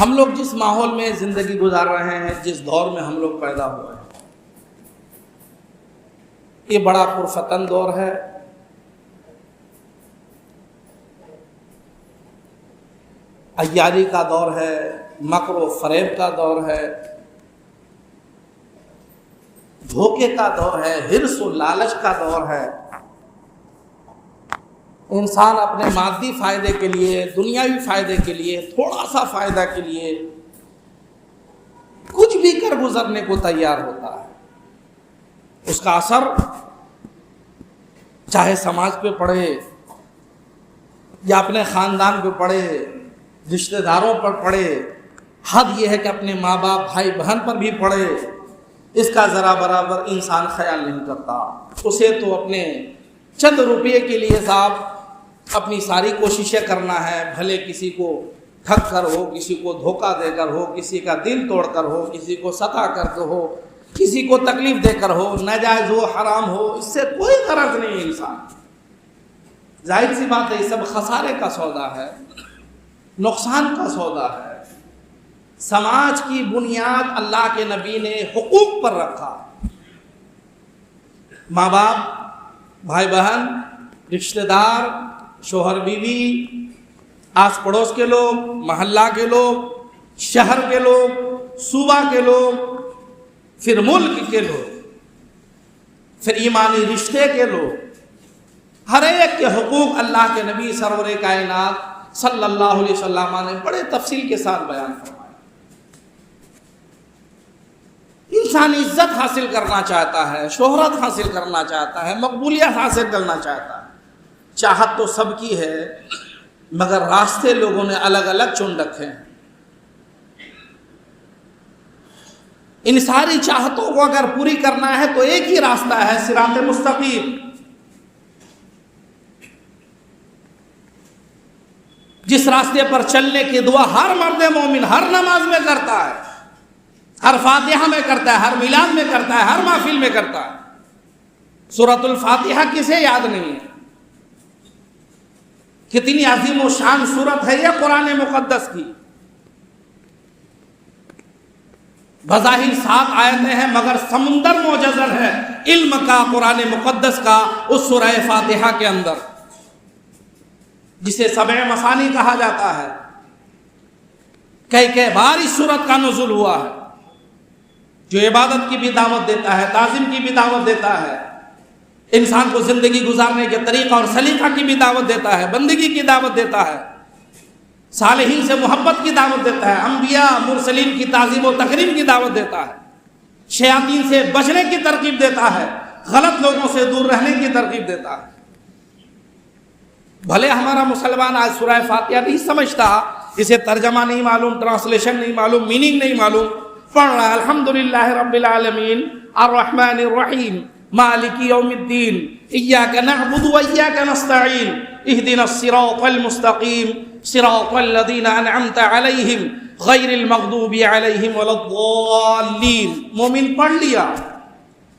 ہم لوگ جس ماحول میں زندگی گزار رہے ہیں، جس دور میں ہم لوگ پیدا ہوئے ہیں، یہ بڑا پرفتن دور ہے۔ عیاری کا دور ہے، مکر و فریب کا دور ہے، دھوکے کا دور ہے، حرص و لالچ کا دور ہے۔ انسان اپنے مادی فائدے کے لیے، دنیاوی فائدے کے لیے، تھوڑا سا فائدہ کے لیے کچھ بھی کر گزرنے کو تیار ہوتا ہے۔ اس کا اثر چاہے سماج پہ پڑے یا اپنے خاندان پہ پڑے، رشتہ داروں پر پڑے، حد یہ ہے کہ اپنے ماں باپ بھائی بہن پر بھی پڑے، اس کا ذرا برابر انسان خیال نہیں کرتا۔ اسے تو اپنے چند روپے کے لیے صاحب اپنی ساری کوششیں کرنا ہے، بھلے کسی کو ٹھگ کر ہو، کسی کو دھوکہ دے کر ہو، کسی کا دل توڑ کر ہو، کسی کو ستا کر کے ہو، کسی کو تکلیف دے کر ہو، ناجائز ہو، حرام ہو، اس سے کوئی غرض نہیں ہے انسان۔ ظاہر سی بات ہے یہ سب خسارے کا سودا ہے، نقصان کا سودا ہے۔ سماج کی بنیاد اللہ کے نبی نے حقوق پر رکھا۔ ماں باپ، بھائی بہن، رشتہ دار، شوہر بیوی، آس پڑوس کے لوگ، محلہ کے لوگ، شہر کے لوگ، صوبہ کے لوگ، پھر ملک کے لوگ، پھر ایمانی رشتے کے لوگ، ہر ایک کے حقوق اللہ کے نبی سرور کائنات صلی اللہ علیہ وسلم نے بڑے تفصیل کے ساتھ بیان فرمایا۔ انسان عزت حاصل کرنا چاہتا ہے، شہرت حاصل کرنا چاہتا ہے، مقبولیت حاصل کرنا چاہتا ہے۔ چاہت تو سب کی ہے، مگر راستے لوگوں نے الگ الگ چن رکھے ہیں۔ ان ساری چاہتوں کو اگر پوری کرنا ہے تو ایک ہی راستہ ہے، صراط مستقیم۔ جس راستے پر چلنے کی دعا ہر مرد مومن ہر نماز میں کرتا ہے، ہر فاتحہ میں کرتا ہے، ہر میلاد میں کرتا ہے، ہر محفل میں کرتا ہے۔ سورۃ الفاتحہ کسے یاد نہیں ہے؟ کتنی عظیم و شان سورت ہے یہ قرآن مقدس کی۔ بظاہر 7 آیتیں ہیں مگر سمندر موجزن ہے علم کا، قرآن مقدس کا، اس سورہ فاتحہ کے اندر، جسے 7 مثانی کہا جاتا ہے۔ کئی بار اس سورت کا نزول ہوا ہے، جو عبادت کی بھی دعوت دیتا ہے، تعظیم کی بھی دعوت دیتا ہے، انسان کو زندگی گزارنے کے طریقہ اور سلیقہ کی بھی دعوت دیتا ہے، بندگی کی دعوت دیتا ہے، صالحین سے محبت کی دعوت دیتا ہے، انبیاء مرسلین کی تعظیم و تکریم کی دعوت دیتا ہے، شیاطین سے بچنے کی ترغیب دیتا ہے، غلط لوگوں سے دور رہنے کی ترغیب دیتا ہے۔ بھلے ہمارا مسلمان آج سورہ فاتحہ نہیں سمجھتا، اسے ترجمہ نہیں معلوم، ٹرانسلیشن نہیں معلوم، میننگ نہیں معلوم، پڑھ رہا ہے الحمدللہ رب العالمین الرحمن الرحیم مالک یوم الدین ایاک نعبد و ایاک نستعین اہدنا الصراط المستقیم صراط الذین انعمت علیہم غیر المغضوب علیہم ولا الضالین۔ مومن پڑھ لیا،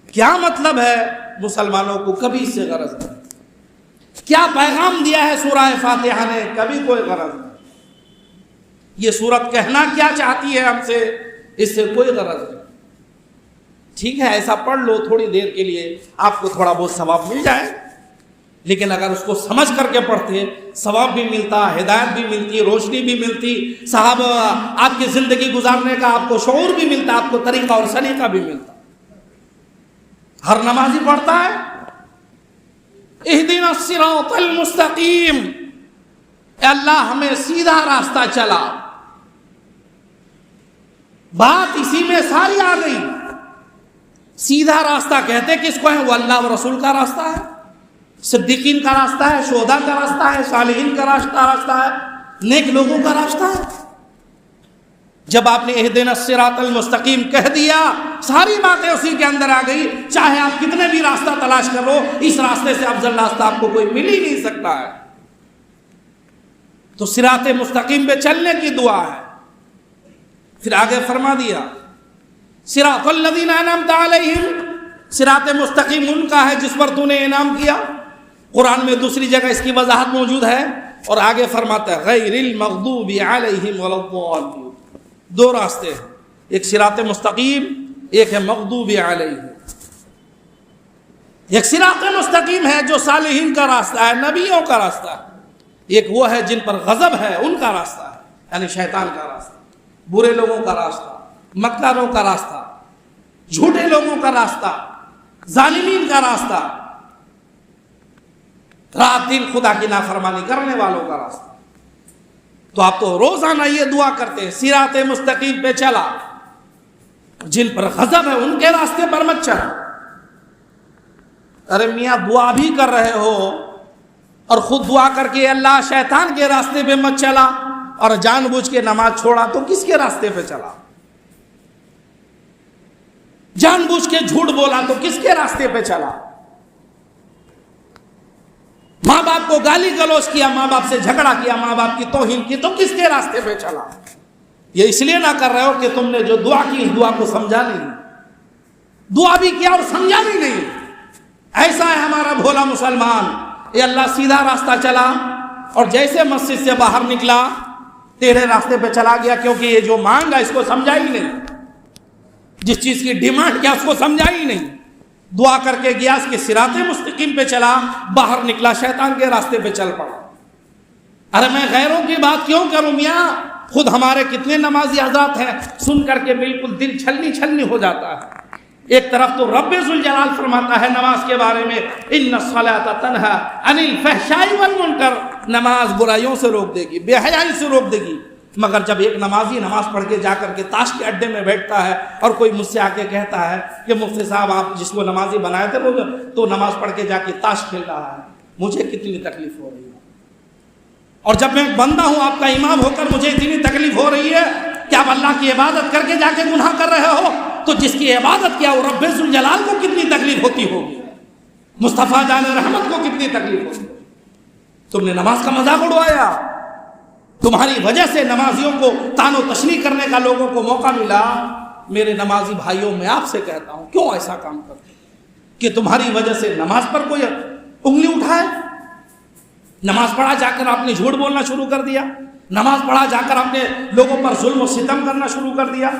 کیا مطلب ہے؟ مسلمانوں کو کبھی اس سے غرض نہیں۔ کیا پیغام دیا ہے سورہ فاتحہ نے؟ کبھی کوئی غرض نہیں۔ یہ سورت کہنا کیا چاہتی ہے ہم سے؟ اس سے کوئی غرض نہیں۔ ٹھیک ہے ایسا پڑھ لو تھوڑی دیر کے لیے، آپ کو تھوڑا بہت ثواب مل جائے، لیکن اگر اس کو سمجھ کر کے پڑھتے، ثواب بھی ملتا، ہدایت بھی ملتی، روشنی بھی ملتی، صاحب آپ کی زندگی گزارنے کا آپ کو شعور بھی ملتا، آپ کو طریقہ اور سلیقہ بھی ملتا۔ ہر نمازی پڑھتا ہے اہدنا الصراط المستقیم، اے اللہ ہمیں سیدھا راستہ چلا۔ بات اسی میں ساری آ گئی۔ سیدھا راستہ کہتے کس کو ہے؟ وہ اللہ و رسول کا راستہ ہے، صدیقین کا راستہ ہے، شہداء کا راستہ ہے، صالحین کا راستہ ہے، نیک لوگوں کا راستہ ہے۔ جب آپ نے اہدنا الصراط المستقیم کہہ دیا، ساری باتیں اسی کے اندر آ گئی۔ چاہے آپ کتنے بھی راستہ تلاش کر لو، اس راستے سے افضل راستہ آپ کو کوئی مل ہی نہیں سکتا ہے۔ تو صراط مستقیم پہ چلنے کی دعا ہے۔ پھر آگے فرما دیا صراط الذین انعمت علیہم، صراط مستقیم ان کا ہے جس پر تو نے انعام کیا۔ قرآن میں دوسری جگہ اس کی وضاحت موجود ہے، اور آگے فرماتا ہے غیر المغضوب علیہم ولا الضالین، دو راستے ہیں، ایک صراط مستقیم، ایک ہے مغضوب علیہ۔ ایک صراط مستقیم ہے جو صالحین کا راستہ ہے، نبیوں کا راستہ ہے، ایک وہ ہے جن پر غضب ہے ان کا راستہ ہے، یعنی شیطان کا راستہ، برے لوگوں کا راستہ، مکاروں کا راستہ، جھوٹے لوگوں کا راستہ، ظالمین کا راستہ، رات دن خدا کی نافرمانی کرنے والوں کا راستہ۔ تو آپ تو روزانہ یہ دعا کرتے ہیں صراط مستقیم پہ چلا، جن پر غضب ہے ان کے راستے پر مت چلا۔ ارے میاں دعا بھی کر رہے ہو اور خود دعا کر کے اللہ شیطان کے راستے پہ مت چلا، اور جان بوجھ کے نماز چھوڑا تو کس کے راستے پہ چلا؟ جان بوجھ کے جھوٹ بولا تو کس کے راستے پہ چلا؟ ماں باپ کو گالی گلوچ کیا، ماں باپ سے جھگڑا کیا، ماں باپ کی توہین کی تو کس کے راستے پہ چلا؟ یہ اس لیے نہ کر رہے ہو کہ تم نے جو دعا کی اس دعا کو سمجھا نہیں، دعا بھی کیا اور سمجھا بھی نہیں۔ ایسا ہے ہمارا بھولا مسلمان، یہ اللہ سیدھا راستہ چلا اور جیسے مسجد سے باہر نکلا تیرے راستے پہ چلا گیا، کیونکہ یہ جو مانگا اس کو سمجھا ہی نہیں، جس چیز کی ڈیمانڈ کیا اس کو سمجھا ہی نہیں۔ دعا کر کے گیا، اس کے صراط مستقیم پہ چلا، باہر نکلا شیطان کے راستے پہ چل پڑا۔ ارے میں غیروں کی بات کیوں کروں میاں، خود ہمارے کتنے نمازی حضرات ہیں، سن کر کے بالکل دل چھلنی چھلنی ہو جاتا ہے۔ ایک طرف تو رب ذوالجلال فرماتا ہے نماز کے بارے میں ان الصلاۃ تنہی عن الفحشاء والمنکر، نماز برائیوں سے روک دے گی، بے حیائی سے روک دے گی۔ مگر جب ایک نمازی نماز پڑھ کے جا کر کے تاش کے اڈے میں بیٹھتا ہے اور کوئی مجھ سے آ کے کہتا ہے کہ مفتی صاحب آپ جس کو نمازی بنائے تھے وہ تو نماز پڑھ کے جا کے تاش کھیل رہا ہے، مجھے کتنی تکلیف ہو رہی ہے۔ اور جب میں بندہ ہوں آپ کا امام ہو کر مجھے اتنی تکلیف ہو رہی ہے کہ آپ اللہ کی عبادت کر کے جا کے گناہ کر رہے ہو، تو جس کی عبادت کیا وہ رب ذوالجلال کو کتنی تکلیف ہوتی ہوگی، مصطفیٰ جان رحمت کو کتنی تکلیف ہوتی ہوگی۔ تم نے نماز کا مذاق اڑوایا، تمہاری وجہ سے نمازیوں کو تان و تشنیع کرنے کا لوگوں کو موقع ملا۔ میرے نمازی بھائیوں میں آپ سے کہتا ہوں کیوں ایسا کام کرتے کہ تمہاری وجہ سے نماز پر کوئی انگلی اٹھائے؟ نماز پڑھا جا کر آپ نے جھوٹ بولنا شروع کر دیا، نماز پڑھا جا کر آپ نے لوگوں پر ظلم و ستم کرنا شروع کر دیا،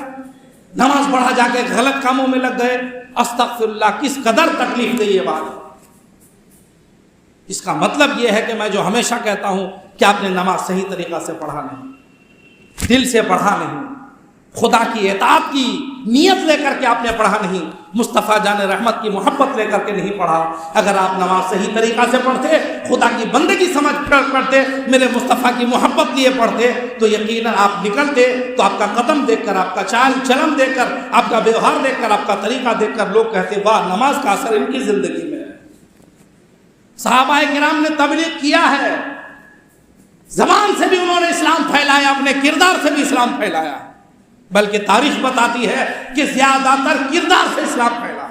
نماز پڑھا جا کے غلط کاموں میں لگ گئے۔ استغفر اللہ، کس قدر تکلیف دے یہ بات۔ اس کا مطلب یہ ہے کہ میں جو ہمیشہ کہتا ہوں کہ آپ نے نماز صحیح طریقہ سے پڑھا نہیں، دل سے پڑھا نہیں، خدا کی اطاعت کی نیت لے کر کے آپ نے پڑھا نہیں، مصطفیٰ جان رحمت کی محبت لے کر کے نہیں پڑھا۔ اگر آپ نماز صحیح طریقہ سے پڑھتے، خدا کی بندگی سمجھ کر پڑھتے، میرے مصطفیٰ کی محبت لیے پڑھتے، تو یقیناً آپ نکلتے تو آپ کا قدم دیکھ کر، آپ کا چال چلن دیکھ کر، آپ کا ویوہار دیکھ کر، آپ کا طریقہ دیکھ کر لوگ کہتے واہ نماز کا اثر ان کی زندگی میں ہے۔ صحابہ کرام نے تبلیغ کیا ہے، زبان سے بھی انہوں نے اسلام پھیلایا، اپنے کردار سے بھی اسلام پھیلایا، بلکہ تاریخ بتاتی ہے کہ زیادہ تر کردار سے اسلام پھیلا۔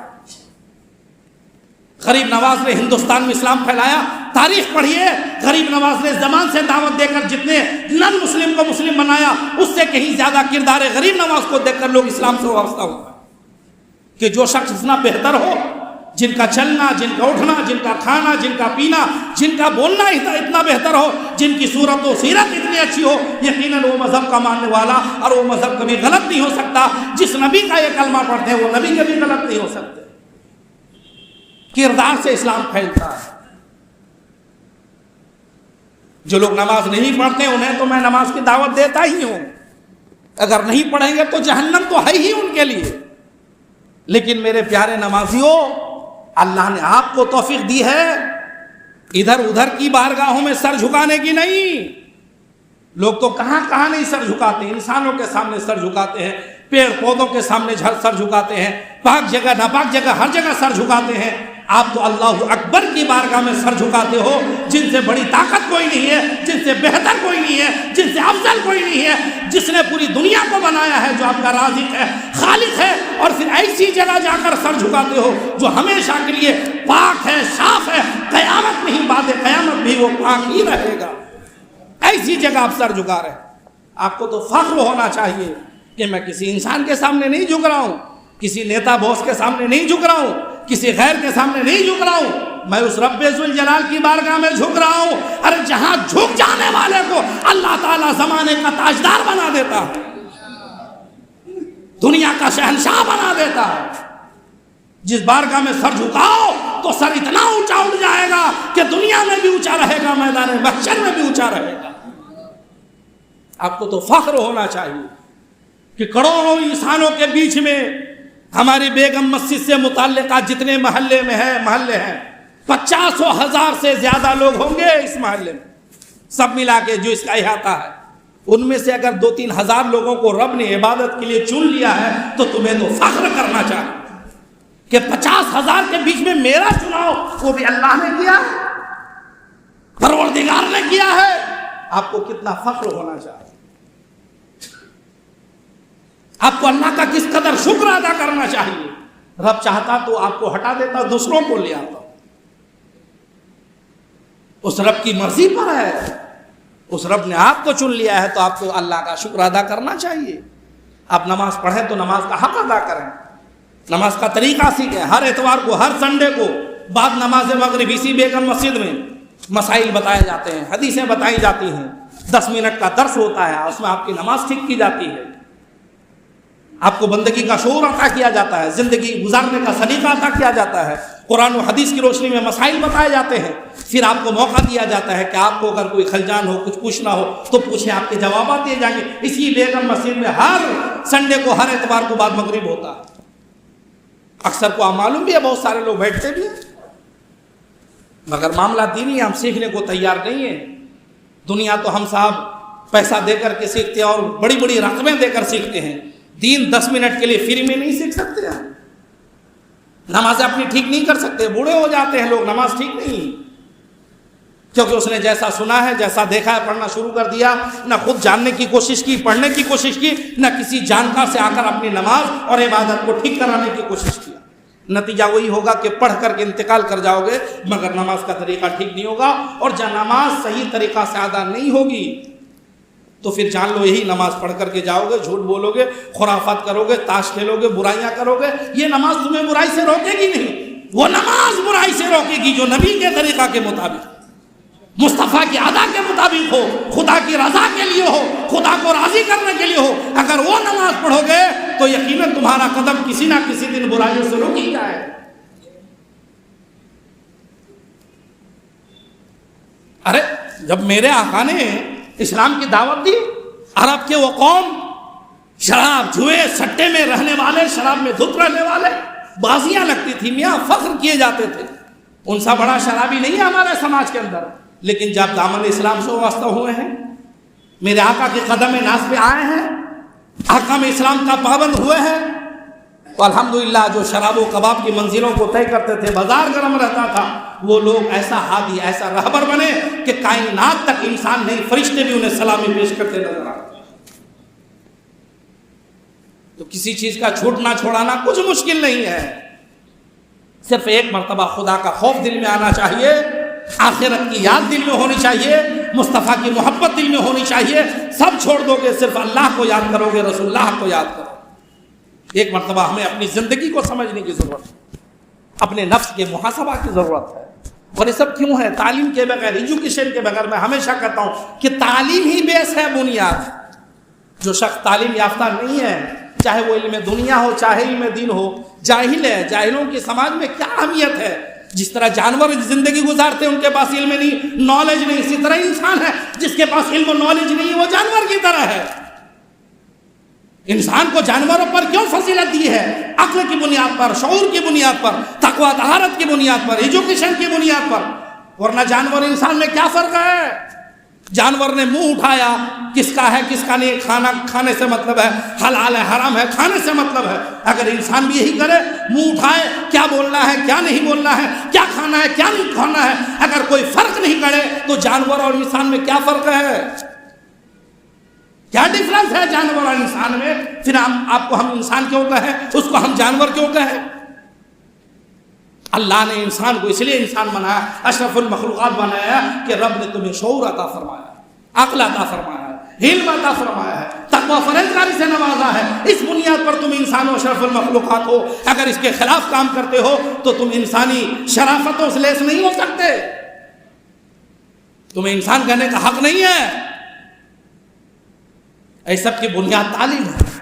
غریب نواز نے ہندوستان میں اسلام پھیلایا، تاریخ پڑھیے، غریب نواز نے زبان سے دعوت دے کر جتنے نن مسلم کو مسلم بنایا، اس سے کہیں زیادہ کردار غریب نواز کو دیکھ کر لوگ اسلام سے وابستہ ہوئے۔ کہ جو شخص اتنا بہتر ہو، جن کا چلنا، جن کا اٹھنا، جن کا کھانا، جن کا پینا، جن کا بولنا اتنا بہتر ہو، جن کی صورت و سیرت اتنی اچھی ہو، یقیناً وہ مذہب کا ماننے والا اور وہ مذہب کبھی غلط نہیں ہو سکتا۔ جس نبی کا یہ کلمہ پڑھتے ہیں وہ نبی کبھی غلط نہیں ہو سکتے۔ کردار سے اسلام پھیلتا ہے۔ جو لوگ نماز نہیں پڑھتے انہیں تو میں نماز کی دعوت دیتا ہی ہوں، اگر نہیں پڑھیں گے تو جہنم تو ہے ہی ان کے لیے۔ لیکن میرے پیارے نمازیوں، اللہ نے آپ کو توفیق دی ہے ادھر ادھر کی بارگاہوں میں سر جھکانے کی نہیں۔ لوگ تو کہاں کہاں نہیں سر جھکاتے، انسانوں کے سامنے سر جھکاتے ہیں، پیڑ پودوں کے سامنے سر جھکاتے ہیں، پاک جگہ ناپاک جگہ ہر جگہ سر جھکاتے ہیں۔ آپ تو اللہ اکبر کی بارگاہ میں سر جھکاتے ہو، جن سے بڑی طاقت کوئی نہیں ہے، جن سے بہتر کوئی نہیں ہے، جن سے افضل کوئی نہیں ہے، جس نے پوری دنیا کو بنایا ہے، جو آپ کا رازق ہے، خالق ہے، اور پھر ایسی جگہ جا کر سر جھکاتے ہو جو ہمیشہ کے لیے پاک ہے، صاف ہے، قیامت نہیں بعد قیامت بھی وہ پاک ہی رہے گا۔ ایسی جگہ آپ سر جھکا رہے ہیں۔ آپ کو تو فخر ہونا چاہیے کہ میں کسی انسان کے سامنے نہیں جھک رہا ہوں، کسی نیتا بوس کے سامنے نہیں جھک رہا ہوں، کسی غیر کے سامنے نہیں جھک رہا ہوں، میں اس رب ذوالجلال کی بارگاہ میں جھک رہا ہوں۔ ارے جہاں جھک جانے والے کو اللہ تعالیٰ زمانے کا تاجدار بنا دیتا ہے۔ دنیا کا شہنشاہ بنا دیتا ہے. جس بارگاہ میں سر جھکاؤ تو سر اتنا اونچا اٹھ جائے گا کہ دنیا میں بھی اونچا رہے گا, میدان محشر میں بھی اونچا رہے گا. آپ کو تو فخر ہونا چاہیے کہ کروڑوں انسانوں کے بیچ میں ہماری بیگم مسجد سے متعلقہ جتنے محلے ہیں 50,000 سے زیادہ لوگ ہوں گے اس محلے میں, سب ملا کے جو اس کا احاطہ ہے. ان میں سے اگر 2-3 ہزار لوگوں کو رب نے عبادت کے لیے چن لیا ہے تو تمہیں تو فخر کرنا چاہیے کہ 50,000 کے بیچ میں میرا چناؤ وہ بھی اللہ نے کیا, پروردگار نے کیا ہے. آپ کو کتنا فخر ہونا چاہیے. آپ کو اللہ کا کس قدر شکر ادا کرنا چاہیے. رب چاہتا تو آپ کو ہٹا دیتا, دوسروں کو لے آتا. اس رب کی مرضی پر ہے. اس رب نے آپ کو چن لیا ہے تو آپ کو اللہ کا شکر ادا کرنا چاہیے. آپ نماز پڑھیں تو نماز کا حق ادا کریں, نماز کا طریقہ سیکھیں. ہر اتوار کو, ہر سنڈے کو بعد نماز مغرب اسی بیگم مسجد میں مسائل بتائے جاتے ہیں, حدیثیں بتائی جاتی ہیں, 10 منٹ کا درس ہوتا ہے, اس میں آپ کی نماز ٹھیک کی جاتی ہے. آپ کو بندگی کا شعور عطا کیا جاتا ہے, زندگی گزارنے کا سلیقہ عطا کیا جاتا ہے, قرآن و حدیث کی روشنی میں مسائل بتائے جاتے ہیں. پھر آپ کو موقع دیا جاتا ہے کہ آپ کو اگر کوئی خلجان ہو, کچھ پوچھنا ہو تو پوچھیں, آپ کے جوابات دیے جائیں گے. اسی بیگم مسجد میں ہر سنڈے کو, ہر اتوار کو بعد مغرب ہوتا ہے. اکثر کو آپ معلوم بھی ہے, بہت سارے لوگ بیٹھتے بھی ہیں, مگر معاملہ دینی ہم سیکھنے کو تیار نہیں ہیں. دنیا تو ہم صاحب پیسہ دے کر کے سیکھتے ہیں اور بڑی بڑی رقمیں دے کر سیکھتے ہیں. دین 10 منٹ کے لیے فری میں نہیں سیکھ سکتے ہیں. نمازیں اپنی ٹھیک نہیں کر سکتے, بوڑھے ہو جاتے ہیں لوگ, نماز ٹھیک نہیں, کیونکہ اس نے جیسا سنا ہے, جیسا دیکھا ہے, پڑھنا شروع کر دیا, نہ خود جاننے کی کوشش کی, پڑھنے کی کوشش کی, نہ کسی جانکار سے آ کر اپنی نماز اور عبادت کو ٹھیک کرانے کی کوشش کی. نتیجہ وہی ہوگا کہ پڑھ کر کے انتقال کر جاؤ گے مگر نماز کا طریقہ ٹھیک نہیں ہوگا. اور جب نماز صحیح طریقہ سے ادا نہیں ہوگی تو پھر جان لو یہی نماز پڑھ کر کے جاؤ گے, جھوٹ بولو گے, خرافات کرو گے, تاش کھیلو گے, برائیاں کرو گے. یہ نماز تمہیں برائی سے روکے گی نہیں, وہ نماز برائی سے روکے گی جو نبی کے طریقہ کے مطابق, مصطفیٰ کی ادا کے مطابق ہو, خدا کی رضا کے لیے ہو, خدا کو راضی کرنے کے لیے ہو. اگر وہ نماز پڑھو گے تو یقیناً تمہارا قدم کسی نہ کسی دن برائیوں سے روک ہی جائے. ارے جب میرے آقا نے اسلام کی دعوت دی, عرب کے وہ قوم شراب, جوئے, سٹے میں رہنے والے, شراب میں دھت رہنے والے, بازیاں لگتی تھی میاں, فخر کیے جاتے تھے. ان سا بڑا شرابی نہیں ہے ہمارے سماج کے اندر, لیکن جب دامن اسلام سے وابستہ ہوئے ہیں, میرے آقا کے قدم ناز پہ آئے ہیں, احکام اسلام کا پابند ہوئے ہیں, تو الحمدللہ جو شراب و کباب کی منزلوں کو طے کرتے تھے, بازار گرم رہتا تھا, وہ لوگ ایسا ہادی, ایسا رہبر بنے کہ کائنات تک انسان نہیں, فرشتے بھی انہیں سلامی پیش کرتے نظر آتے. تو کسی چیز کا چھوٹنا چھوڑانا کچھ مشکل نہیں ہے, صرف ایک مرتبہ خدا کا خوف دل میں آنا چاہیے, آخرت کی یاد دل میں ہونی چاہیے, مصطفیٰ کی محبت دل میں ہونی چاہیے. سب چھوڑ دو گے, صرف اللہ کو یاد کرو گے, رسول اللہ کو یاد کرو. ایک مرتبہ ہمیں اپنی زندگی کو سمجھنے کی ضرورت ہے, اپنے نفس کے محاسبہ کی ضرورت ہے. اور یہ سب کیوں ہے؟ تعلیم کے بغیر, ایجوکیشن کے بغیر. میں ہمیشہ کہتا ہوں کہ تعلیم ہی بیس ہے, بنیاد. جو شخص تعلیم یافتہ نہیں ہے, چاہے وہ علم دنیا ہو چاہے علم دین ہو, جاہل ہے. جاہلوں کی سماج میں کیا اہمیت ہے؟ جس طرح جانور زندگی گزارتے ہیں, ان کے پاس علم نہیں, نالج نہیں, اسی طرح انسان ہے جس کے پاس علم و نالج نہیں, وہ جانور کی طرح ہے. انسان کو جانوروں پر کیوں فضیلت دی ہے؟ عقل کی بنیاد پر, شعور کی بنیاد پر, تقویٰ طہارت کی بنیاد پر, ایجوکیشن کی بنیاد پر. ورنہ جانور انسان میں کیا فرق ہے؟ جانور نے منہ اٹھایا, کس کا ہے کس کا نہیں, کھانا کھانے سے مطلب ہے, حلال ہے حرام ہے کھانے سے مطلب ہے. اگر انسان بھی یہی کرے, منہ اٹھائے, کیا بولنا ہے کیا نہیں بولنا ہے, کیا کھانا ہے کیا نہیں کھانا ہے, اگر کوئی فرق نہیں کرے تو جانور اور انسان میں کیا فرق ہے؟ کیا ڈفرنس ہے جانور اور انسان میں؟ پھر ہم انسان کیوں کہیں, اس کو ہم جانور کیوں کہیں؟ اللہ نے انسان کو اس لیے انسان بنایا, اشرف المخلوقات بنایا کہ رب نے تمہیں شعور عطا فرمایا, عقل عطا فرمایا ہے, علم عطا فرمایا ہے, تقویٰ پرہیزگاری سے نوازا ہے. اس بنیاد پر تم انسان و اشرف المخلوقات ہو. اگر اس کے خلاف کام کرتے ہو تو تم انسانی شرافتوں سے لیس نہیں ہو سکتے. تمہیں انسان کہنے کا حق نہیں ہے. ایسا کی بنیاد تعلیم ہے.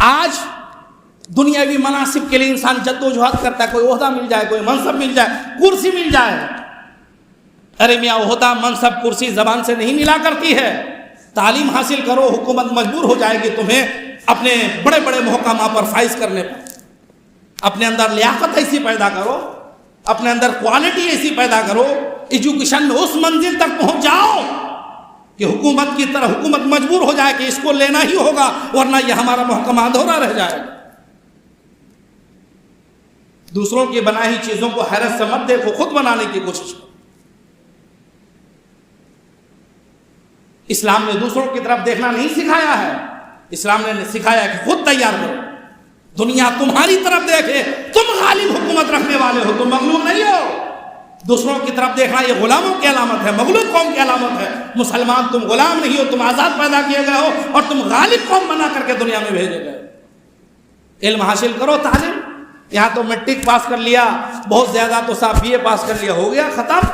آج دنیاوی مناصب کے لیے انسان جدوجہد کرتا ہے، کوئی عہدہ مل جائے، کوئی منصب مل جائے، کرسی مل جائے. ارے میاں عہدہ منصب کرسی زبان سے نہیں ملا کرتی ہے. تعلیم حاصل کرو، حکومت مجبور ہو جائے گی تمہیں اپنے بڑے بڑے محکمات پر فائز کرنے پر. اپنے اندر لیاقت ایسی پیدا کرو، اپنے اندر کوالٹی ایسی پیدا کرو، ایجوکیشن میں اس منزل تک پہنچ جاؤ کہ حکومت کی طرح حکومت مجبور ہو جائے کہ اس کو لینا ہی ہوگا ورنہ یہ ہمارا محکمہ ادھورا رہ جائے گا. دوسروں کی بنائی چیزوں کو حیرت سے مت دیکھو، خود بنانے کی کوشش کرو. اسلام نے دوسروں کی طرف دیکھنا نہیں سکھایا ہے، اسلام نے سکھایا کہ خود تیار کرو. دنیا تمہاری طرف دیکھے، تم غالب حکومت رکھنے والے ہو، تم مغلوب نہیں ہو. دوسروں کی طرف دیکھنا یہ غلاموں کی علامت ہے، مغلوب قوم کی علامت ہے. مسلمان تم غلام نہیں ہو، تم آزاد پیدا کیے گئے ہو اور تم غالب قوم بنا کر کے دنیا میں بھیجے گئے. علم حاصل کرو، تعلیم. یہاں تو میٹرک پاس کر لیا، بہت زیادہ تو صاحب بی اے پاس کر لیا، ہو گیا ختم.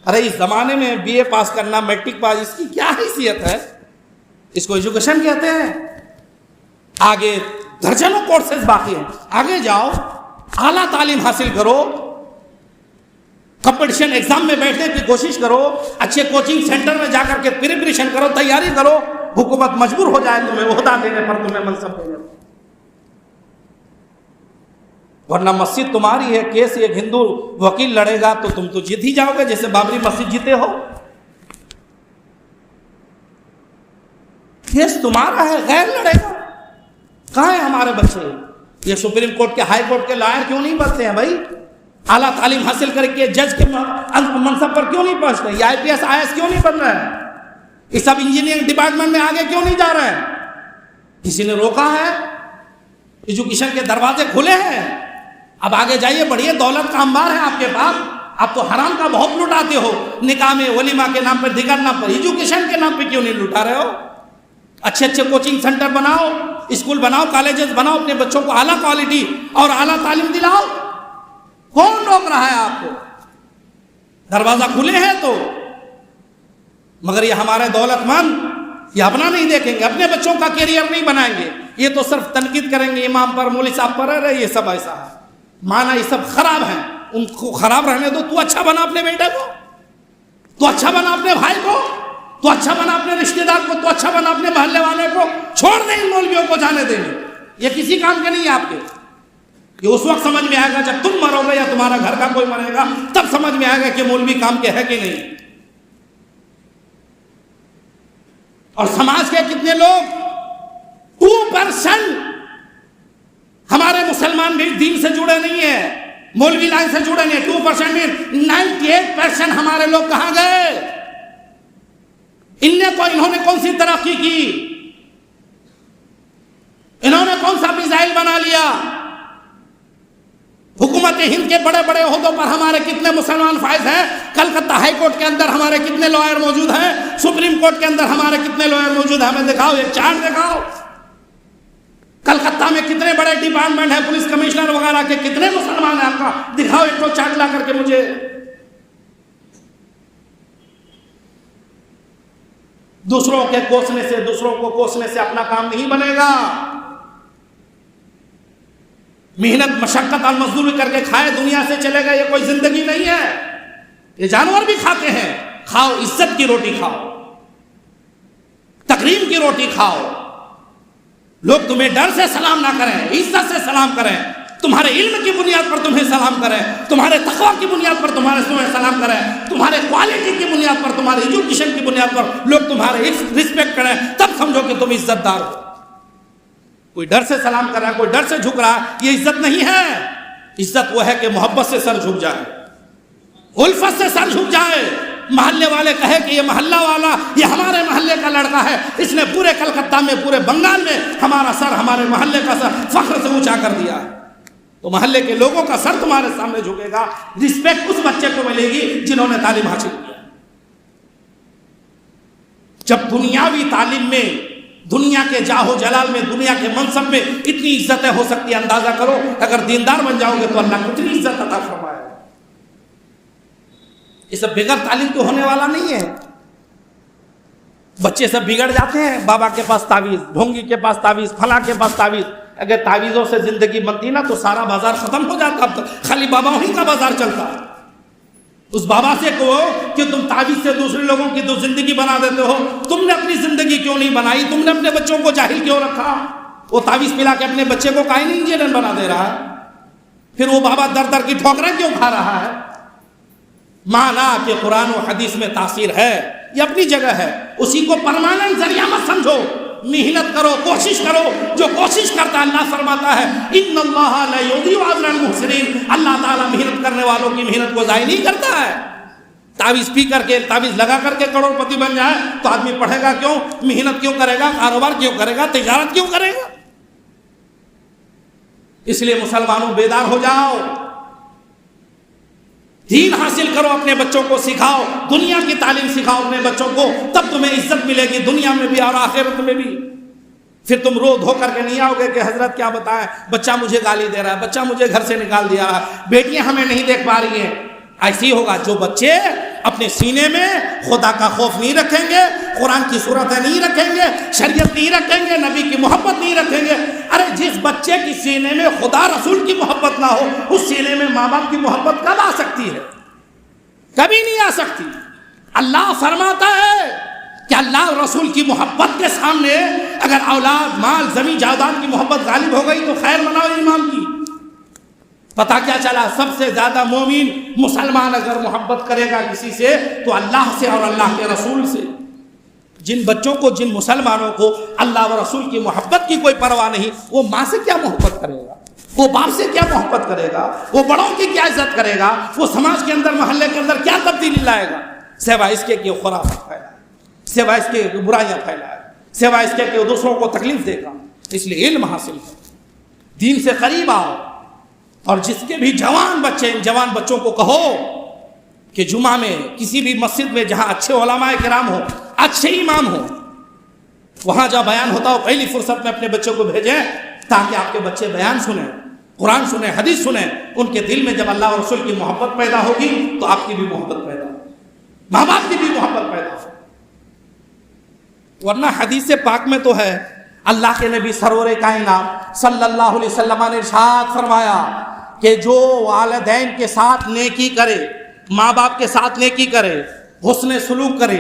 ارے اس زمانے میں بی اے پاس کرنا، میٹرک پاس، اس کی کیا حیثیت ہے؟ اس کو ایجوکیشن کہتے ہیں. آگے درجنوں کورسز باقی ہیں، آگے جاؤ، اعلیٰ تعلیم حاصل کرو، کمپٹیشن ایگزام میں بیٹھنے کی کوشش کرو، اچھے کوچنگ سینٹر میں جا کر کے پریپریشن کرو، تیاری کرو. حکومت مجبور ہو جائے تمہیں عہدہ دینے پر، تمہیں منصب دینے پر. ورنہ مسجد تمہاری ہے، کیس ایک ہندو وکیل لڑے گا تو تم تو جیت ہی جاؤ گے، جیسے بابری مسجد جیتے ہو. کیس تمہارا ہے، غیر لڑے گا. کہاں ہیں ہمارے بچے؟ یہ سپریم کورٹ کے، ہائی کورٹ کے لائر کیوں نہیں بنتے ہیں بھائی؟ اعلیٰ تعلیم حاصل کر کے جج کے منصب پر کیوں نہیں پہنچتے؟ یہ آئی پی ایس آئی ایس کیوں نہیں بن رہے ہیں؟ یہ سب انجینئرنگ ڈپارٹمنٹ میں آگے کیوں نہیں جا رہے ہیں؟ کسی نے روکا ہے؟ ایجوکیشن کے دروازے کھلے ہیں. اب آگے جائیے، بڑھیے، دولت کا انبار ہے آپ کے پاس. آپ تو حرام کا بہت لٹاتے ہو، نکاح میں، ولیمہ کے نام پر، دیگر نام پر. ایجوکیشن کے نام پہ کیوں نہیں لٹا رہے ہو؟ اچھے اچھے کوچنگ سینٹر بناؤ، اسکول بناؤ، کالجز بناؤ، اپنے بچوں کو اعلیٰ کوالٹی اور اعلیٰ تعلیم دلاؤ. کون روک رہا ہے آپ کو؟ دروازہ کھلے ہیں تو. مگر یہ ہمارے دولت مند یہ اپنا نہیں دیکھیں گے، اپنے بچوں کا کیریئر نہیں بنائیں گے. یہ تو صرف تنقید کریں گے امام پر، مولوی صاحب پر. رہے یہ سب ایسا ہے، مانا یہ سب خراب ہیں، ان کو خراب رہنے دو. تو اچھا بنا اپنے بیٹے کو، تو اچھا بنا اپنے بھائی کو، تو اچھا بنا اپنے رشتہ دار کو، تو اچھا بنا اپنے محلے والے کو. چھوڑ دیں ان مولویوں کو، جانے دیں. یہ کسی کام کے نہیں ہے آپ کے. یہ اس وقت سمجھ میں آئے گا جب تم مرو گے یا تمہارا گھر کا کوئی مرے گا، تب سمجھ میں آئے گا کہ مولوی کام کے ہے کہ نہیں. اور سماج کے کتنے لوگ 2% ہمارے مسلمان بھی دین سے جڑے نہیں ہیں، مولوی لائن سے جڑے نہیں. 2% میں 98% ہمارے لوگ کہاں گئے؟ انہوں نے کون سی ترقی کی؟ انہوں نے کون سا میزائل بنا لیا؟ حکومت ہند کے بڑے بڑے عہدوں پر ہمارے کتنے مسلمان فائز ہیں؟ کلکتہ ہائی کورٹ کے اندر ہمارے کتنے لوئر موجود ہیں؟ سپریم کورٹ کے اندر ہمارے کتنے لوئر موجود ہیں؟ ہمیں دکھاؤ، ایک چارٹ دکھاؤ. کلکتہ میں کتنے بڑے ڈپارٹمنٹ ہیں، پولیس کمشنر وغیرہ کے کتنے مسلمان ہیں؟ آپ کا دکھاؤ ایک تو چارٹ لا کر کے مجھے. دوسروں کے کوسنے سے، دوسروں کو کوسنے سے اپنا کام نہیں بنے گا. محنت مشقت اور مزدوری کر کے کھائے دنیا سے چلے گا، یہ کوئی زندگی نہیں ہے. یہ جانور بھی کھاتے ہیں. کھاؤ، عزت کی روٹی کھاؤ، تکریم کی روٹی کھاؤ. لوگ تمہیں ڈر سے سلام نہ کریں، عزت سے سلام کریں. تمہارے علم کی بنیاد پر تمہیں سلام کریں، تمہارے تقویٰ کی بنیاد پر تمہیں سلام کریں، تمہارے کوالٹی کی بنیاد پر، تمہارے ایجوکیشن کی بنیاد پر لوگ تمہارے رسپیکٹ کریں، تب سمجھو کہ تم عزت دار ہو. کوئی ڈر سے سلام کر رہا ہے، کوئی ڈر سے جھک رہا ہے، یہ عزت نہیں ہے. عزت وہ ہے کہ محبت سے سر جھک جائے، الفت سے سر جھک جائے. محلے والے کہے کہ یہ محلہ والا، یہ ہمارے محلے کا لڑکا ہے، اس نے پورے کلکتہ میں، پورے بنگال میں ہمارا سر، ہمارے محلے کا سر فخر سے اونچا کر دیا ہے. تو محلے کے لوگوں کا سر تمہارے سامنے جھکے گا. رسپیکٹ اس بچے کو ملے گی جنہوں نے تعلیم حاصل کیا. جب دنیاوی تعلیم میں، دنیا کے جاہو جلال میں، دنیا کے منصب میں اتنی عزتیں ہو سکتی ہیں، اندازہ کرو اگر دیندار بن جاؤ گے تو اللہ کتنی عزت عطا فرمائے. یہ سب بغیر تعلیم کے ہونے والا نہیں ہے. بچے سب بگڑ جاتے ہیں، بابا کے پاس تعویذ، ڈھونگی کے پاس تعویذ، فلاں کے پاس تعویذ. اگر تعویذوں سے زندگی بنتی نا تو سارا بازار ختم ہو جاتا. اب تو خالی بابا ہی کا بازار چلتا. اس بابا سے کہو کہ تم تعویذ سے دوسرے لوگوں کی تو زندگی بنا دیتے ہو، تم نے اپنی زندگی کیوں نہیں بنائی؟ تم نے اپنے بچوں کو جاہل کیوں رکھا؟ وہ تعویذ پلا کے اپنے بچے کو کائن انجینئر بنا دے رہا ہے. پھر وہ بابا در در کی ٹھوکریں کیوں کھا رہا ہے؟ مانا کہ قرآن و حدیث میں تاثیر ہے، یہ اپنی جگہ ہے، اسی کو پرماننٹ ذریعہ مت سمجھو. محنت کرو، کوشش کرو. جو کوشش کرتا ہے اللہ فرماتا ہے ان اللہ لا یضیع اجر المحسنین، اللہ تعالیٰ محنت کرنے والوں کی محنت کو ضائع نہیں کرتا ہے. تعویذ پی کر کے، تعویذ لگا کر کے کروڑ پتی بن جائے تو آدمی پڑھے گا کیوں؟ محنت کیوں کرے گا؟ کاروبار کیوں کرے گا؟ تجارت کیوں کرے گا؟ اس لیے مسلمانوں بیدار ہو جاؤ، دین حاصل کرو، اپنے بچوں کو سکھاؤ، دنیا کی تعلیم سکھاؤ اپنے بچوں کو، تب تمہیں عزت ملے گی دنیا میں بھی اور آخرت میں بھی. پھر تم رو دھو کر کے نہیں آؤ گے کہ حضرت کیا بتائیں، بچہ مجھے گالی دے رہا ہے، بچہ مجھے گھر سے نکال دیا ہے، بیٹیاں ہمیں نہیں دیکھ پا رہی ہیں. ایسی ہوگا جو بچے اپنے سینے میں خدا کا خوف نہیں رکھیں گے، قرآن کی صورتیں نہیں رکھیں گے، شریعت نہیں رکھیں گے، نبی کی محبت نہیں رکھیں گے. ارے جس بچے کی سینے میں خدا رسول کی محبت نہ ہو، اس سینے میں ماں باپ کی محبت کب آ سکتی ہے؟ کبھی نہیں آ سکتی. اللہ فرماتا ہے کہ اللہ رسول کی محبت کے سامنے اگر اولاد، مال، زمین جائیداد کی محبت غالب ہو گئی تو خیر مناؤ ایمان کی. پتہ کیا چلا؟ سب سے زیادہ مومن مسلمان اگر محبت کرے گا کسی سے تو اللہ سے اور اللہ کے رسول سے. جن بچوں کو، جن مسلمانوں کو اللہ و رسول کی محبت کی کوئی پرواہ نہیں، وہ ماں سے کیا محبت کرے گا؟ وہ باپ سے کیا محبت کرے گا؟ وہ بڑوں کی کیا عزت کرے گا؟ وہ سماج کے اندر، محلے کے اندر کیا تبدیلی لائے گا؟ سوائے اس کے کہ وہ خرافات پھیلائے، سوائے اس کے کہ برائیاں پھیلائے، سوائے اس کے کہ وہ دوسروں کو تکلیف دے گا. اس لیے علم حاصل کرو، دین سے قریب آؤ. اور جس کے بھی جوان بچے، ان جوان بچوں کو کہو کہ جمعہ میں کسی بھی مسجد میں جہاں اچھے علماء کرام ہو، اچھے امام ہو، وہاں جہاں بیان ہوتا ہو پہلی فرصت میں اپنے بچوں کو بھیجیں تاکہ آپ کے بچے بیان سنیں، قرآن سنیں، حدیث سنیں. ان کے دل میں جب اللہ اور رسول کی محبت پیدا ہوگی تو آپ کی بھی محبت پیدا ہوگی، ماں باپ کی بھی محبت پیدا ہوگی. ورنہ حدیث پاک میں تو ہے، اللہ کے نبی سرور کائنات صلی اللہ علیہ وسلم نے ارشاد فرمایا کہ جو والدین کے ساتھ نیکی کرے، ماں باپ کے ساتھ نیکی کرے، حسن سلوک کرے،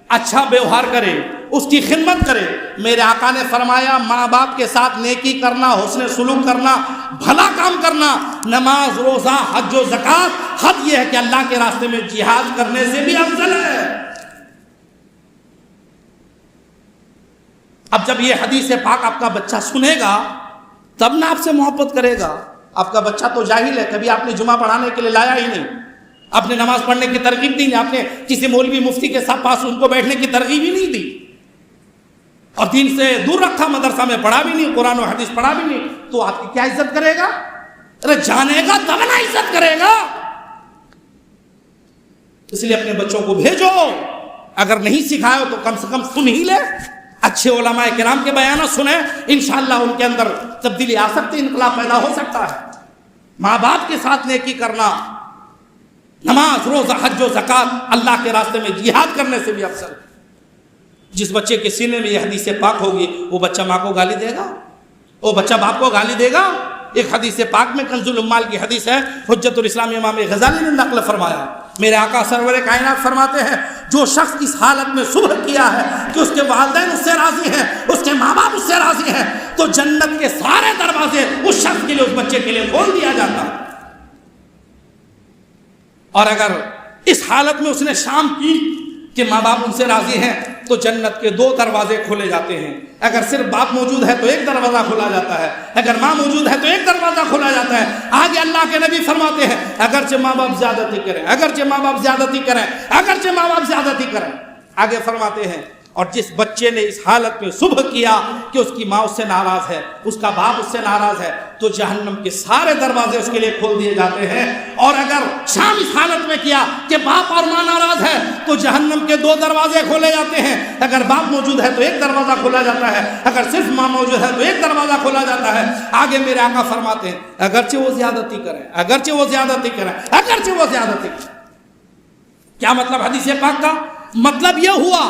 اچھا ویوہار کرے، اس کی خدمت کرے. میرے آقا نے فرمایا ماں باپ کے ساتھ نیکی کرنا، حسن سلوک کرنا، بھلا کام کرنا، نماز، روزہ، حج و زکوٰۃ، حد یہ ہے کہ اللہ کے راستے میں جہاد کرنے سے بھی افضل ہے. اب جب یہ حدیث پاک آپ کا بچہ سنے گا تب نہ آپ سے محبت کرے گا. آپ کا بچہ تو جاہل ہے، کبھی آپ نے جمعہ پڑھانے کے لیے لایا ہی نہیں، آپ نے نماز پڑھنے کی ترغیب دی نہیں، آپ نے کسی مولوی مفتی کے ساتھ پاس ان کو بیٹھنے کی ترغیب ہی نہیں دی، اور دین سے دور رکھا، مدرسہ میں پڑھا بھی نہیں، قرآن و حدیث پڑھا بھی نہیں، تو آپ کی کیا عزت کرے گا؟ ارے جانے گا تب نہ عزت کرے گا. اس لیے اپنے بچوں کو بھیجو، اگر نہیں سکھائے تو کم سے کم سن ہی لے، اچھے علماء کرام کے بیانات سنیں، انشاءاللہ ان کے اندر تبدیلی آ سکتی، انقلاب پیدا ہو سکتا ہے. ماں باپ کے ساتھ نیکی کرنا، نماز، روزہ، حج و زکوٰۃ، اللہ کے راستے میں جہاد کرنے سے بھی افضل. جس بچے کے سینے میں یہ حدیث پاک ہوگی وہ بچہ ماں کو گالی دے گا، وہ بچہ باپ کو گالی دے گا. ایک حدیث پاک میں کنز الاموال کی حدیث ہے، حجت الاسلام امام غزالی نے نقل فرمایا، میرے آقا سرور کائنات فرماتے ہیں جو شخص اس حالت میں صبح کیا ہے کہ اس کے والدین اس سے راضی ہیں، اس کے ماں باپ اس سے راضی ہیں، تو جنت کے سارے دروازے اس شخص کے لیے، اس بچے کے لیے کھول دیا جاتا ہے. اور اگر اس حالت میں اس نے شام کی کہ ماں باپ ان سے راضی ہیں تو جنت کے 2 دروازے کھولے جاتے ہیں. اگر صرف باپ موجود ہے تو 1 دروازہ کھولا جاتا ہے، اگر ماں موجود ہے تو 1 دروازہ کھولا جاتا ہے. آگے اللہ کے نبی فرماتے ہیں اگرچہ ماں باپ زیادتی کریں، اگرچہ ماں باپ زیادتی کریں، اگرچہ ماں باپ زیادتی کریں، آگے فرماتے ہیں اور جس بچے نے اس حالت میں صبح کیا کہ اس کی ماں اس سے ناراض ہے، اس کا باپ اس سے ناراض ہے، تو جہنم کے سارے دروازے اس کے لیے کھول دیے جاتے ہیں. اور اگر شام اس حالت میں کیا کہ باپ اور ماں ناراض ہے تو جہنم کے 2 دروازے کھولے جاتے ہیں. اگر باپ موجود ہے تو 1 دروازہ کھولا جاتا ہے، اگر صرف ماں موجود ہے تو 1 دروازہ کھولا جاتا ہے. آگے میرے آقا فرماتے ہیں اگرچہ وہ زیادتی کریں، اگرچہ وہ زیادتی کریں، اگرچہ وہ زیادتی کریں. کیا مطلب حدیث پاک کا؟ مطلب یہ ہوا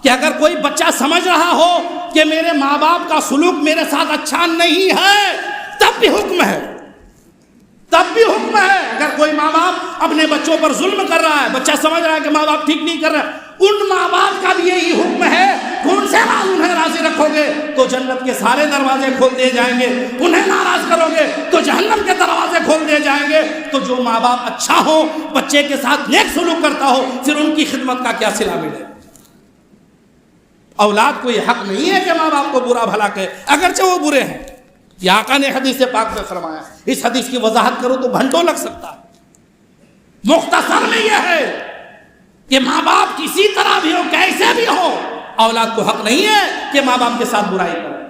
کہ اگر کوئی بچہ سمجھ رہا ہو کہ میرے ماں باپ کا سلوک میرے ساتھ اچھا نہیں ہے، تب بھی حکم ہے، تب بھی حکم ہے۔ اگر کوئی ماں باپ اپنے بچوں پر ظلم کر رہا ہے، بچہ سمجھ رہا ہے کہ ماں باپ ٹھیک نہیں کر رہے، ان ماں باپ کا بھی یہی حکم ہے کہ ان سے انہیں راضی رکھو گے تو جنت کے سارے دروازے کھول دیے جائیں گے، انہیں ناراض کرو گے تو جہنم کے دروازے کھول دیے جائیں گے۔ تو جو ماں باپ اچھا ہو، بچے کے ساتھ نیک سلوک کرتا ہو، پھر ان کی خدمت کا کیا صلہ ملے؟ اولاد کو یہ حق نہیں ہے کہ ماں باپ کو برا بھلا کہے، اگرچہ وہ برے ہیں۔ یہ آقا نے حدیث پاک میں فرمایا، اس حدیث کی وضاحت کرو تو گھنٹوں لگ سکتا ہے۔ مختصر میں یہ ہے کہ ماں باپ کسی طرح بھی ہو، کیسے بھی ہو، اولاد کو حق نہیں ہے کہ ماں باپ کے ساتھ برائی کرے۔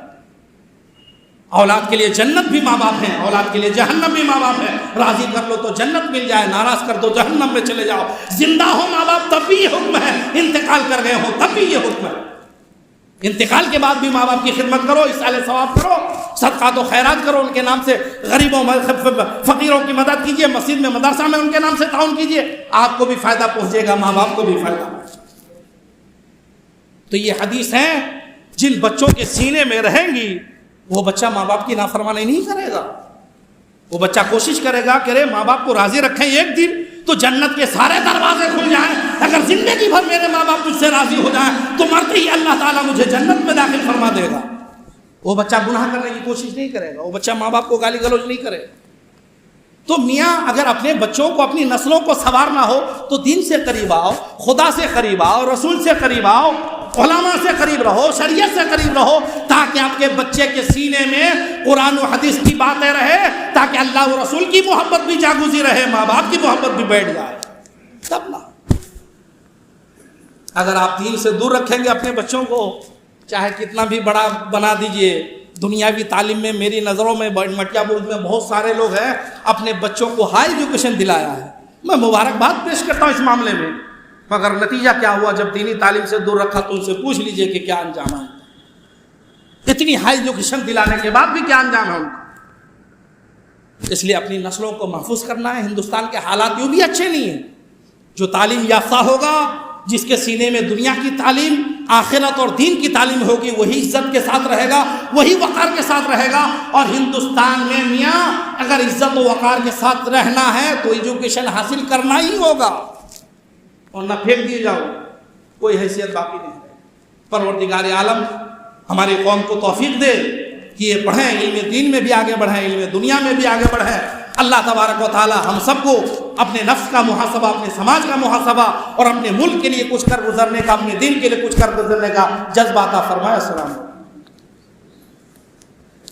اولاد کے لیے جنت بھی ماں باپ ہیں، اولاد کے لیے جہنم بھی ماں باپ ہے۔ راضی کر لو تو جنت مل جائے، ناراض کر دو جہنم میں چلے جاؤ۔ زندہ ہو ماں باپ تب بھی یہ حکم ہے، انتقال کر گئے ہو تب بھی یہ حکم ہے۔ انتقال کے بعد بھی ماں باپ کی خدمت کرو، اصلاح ثواب کرو، صدقات و خیرات کرو، ان کے نام سے غریبوں فقیروں کی مدد کیجیے، مسجد میں مدرسہ میں ان کے نام سے تعاون کیجیے، آپ کو بھی فائدہ پہنچے گا، ماں باپ کو بھی فائدہ۔ تو یہ حدیث ہیں، جن بچوں کے سینے میں رہیں گی وہ بچہ ماں باپ کی نافرمانی نہیں کرے گا، وہ بچہ کوشش کرے گا کہ ماں باپ کو راضی رکھیں، ایک دن تو جنت کے سارے دروازے کھل جائیں۔ اگر زندگی بھر میرے ماں باپ مجھ سے راضی ہو جائیں تو مرتے ہی اللہ تعالیٰ مجھے جنت میں داخل فرما دے گا۔ وہ بچہ گناہ کرنے کی کوشش نہیں کرے گا، وہ بچہ ماں باپ کو گالی گلوچ نہیں کرے گا۔ تو میاں اگر اپنے بچوں کو، اپنی نسلوں کو سنوارنا ہو تو دین سے قریب آؤ، خدا سے قریب آؤ، رسول سے قریب آؤ، علماء سے قریب رہو، شریعت سے قریب رہو، تاکہ آپ کے بچے کے سینے میں قرآن و حدیث کی باتیں رہے، تاکہ اللہ و رسول کی محبت بھی جاگوزی رہے، ماں باپ کی محبت بھی بیٹھ جائے۔ تب نہ، اگر آپ دین سے دور رکھیں گے اپنے بچوں کو، چاہے کتنا بھی بڑا بنا دیجئے، دنیاوی تعلیم میں میری نظروں میں مٹیا برج میں بہت سارے لوگ ہیں اپنے بچوں کو ہائی ایجوکیشن دلایا ہے، میں مبارکباد پیش کرتا ہوں اس معاملے میں، مگر نتیجہ کیا ہوا؟ جب دینی تعلیم سے دور رکھا تو ان سے پوچھ لیجئے کہ کیا انجام ہے۔ اتنی ہائی ایجوکیشن دلانے کے بعد بھی کیا انجام ہے ان کا؟ اس لیے اپنی نسلوں کو محفوظ کرنا ہے۔ ہندوستان کے حالات یوں بھی اچھے نہیں ہیں۔ جو تعلیم یافتہ ہوگا، جس کے سینے میں دنیا کی تعلیم، آخرت اور دین کی تعلیم ہوگی، وہی عزت کے ساتھ رہے گا، وہی وقار کے ساتھ رہے گا۔ اور ہندوستان میں میاں اگر عزت و وقار کے ساتھ رہنا ہے تو ایجوکیشن حاصل کرنا ہی ہوگا، اور نہ پھینک دیے جاؤ، کوئی حیثیت باقی نہیں ہے۔ پروردگار عالم ہماری قوم کو توفیق دے کہ یہ پڑھیں، علم دین میں بھی آگے بڑھیں، علم دنیا میں بھی آگے بڑھیں۔ اللہ تبارک و تعالی ہم سب کو اپنے نفس کا محاسبہ، اپنے سماج کا محاسبہ اور اپنے ملک کے لیے کچھ کر گزرنے کا، اپنے دین کے لیے کچھ کر گزرنے کا جذبہ عطا فرمائے۔ السلام علیکم۔